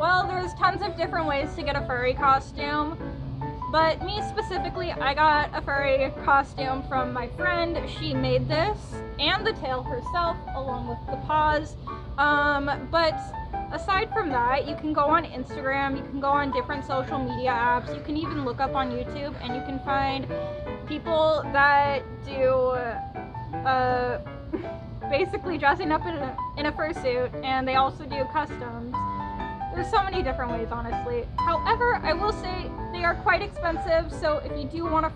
Well, there's tons of different ways to get a furry costume, but me specifically, I got a furry costume from my friend. She made this and the tail herself along with the paws. But aside from that, you can go on Instagram, you can go on different social media apps, you can even look up on YouTube and you can find people that do basically dressing up in a fursuit, and they also do customs. There's so many different ways, honestly. However, I will say they are quite expensive, so if you do want a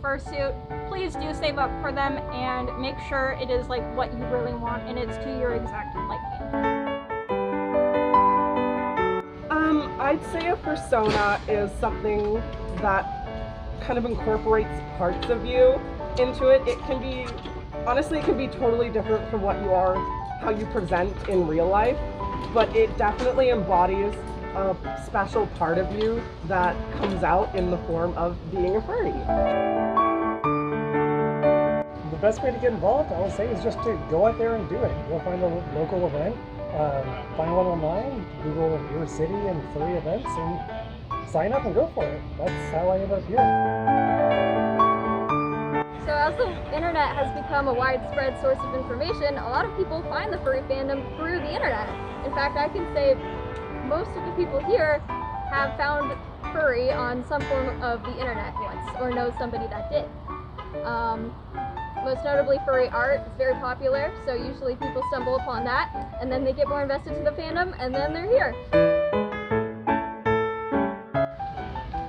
fursuit, please do save up for them and make sure it is like what you really want and it's to your exact liking. I'd say a persona is something that kind of incorporates parts of you into it. It can be, honestly, it can be totally different from what you are, how you present in real life, but it definitely embodies a special part of you that comes out in the form of being a furry. The best way to get involved, I would say, is just to go out there and do it. Go find a local event, find one online, Google your city and furry events, and sign up and go for it. That's how I ended up here. So as the internet has become a widespread source of information, a lot of people find the furry fandom through the internet. In fact, I can say most of the people here have found furry on some form of the internet once, or know somebody that did. Most notably, furry art is very popular, so usually people stumble upon that, and then they get more invested to the fandom, and then they're here.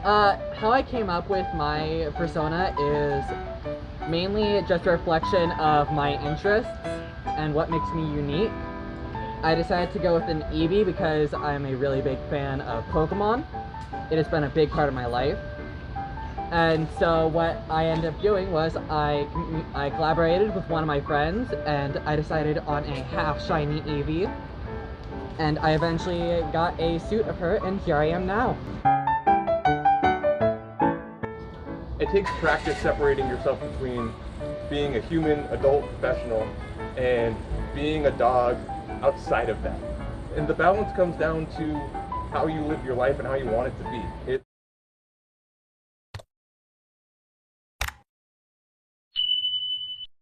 How I came up with my persona is mainly just a reflection of my interests and what makes me unique. I decided to go with an Eevee because I'm a really big fan of Pokemon. It has been a big part of my life. And so what I ended up doing was I collaborated with one of my friends and I decided on a half shiny Eevee. And I eventually got a suit of her and here I am now. It takes practice separating yourself between being a human, adult, professional, and being a dog outside of that. And the balance comes down to how you live your life and how you want it to be.